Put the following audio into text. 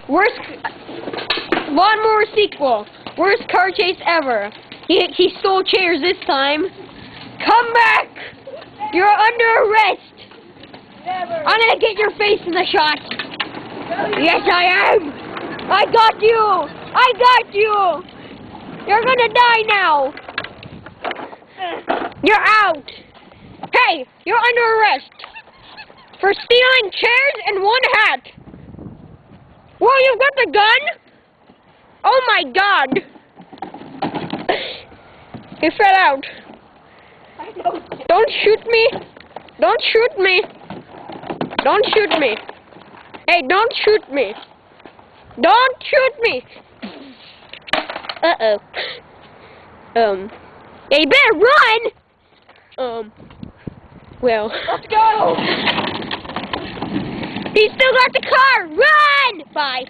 Worst Lawnmower sequel. Worst car chase ever. He stole chairs this time. Come back! You're under arrest! Never. I'm gonna get your face in the shot. Yes, I am! I got you! I got you! You're gonna die now! You're out! Hey! You're under arrest! For stealing chairs and one hat! Whoa, you've got the gun? Oh my god! He fell out. Don't shoot me! Don't shoot me! Don't shoot me! Hey, don't shoot me! Don't shoot me! Uh-oh. Yeah, you better run! Well. Let's go! He's still got the car! Run! Bye.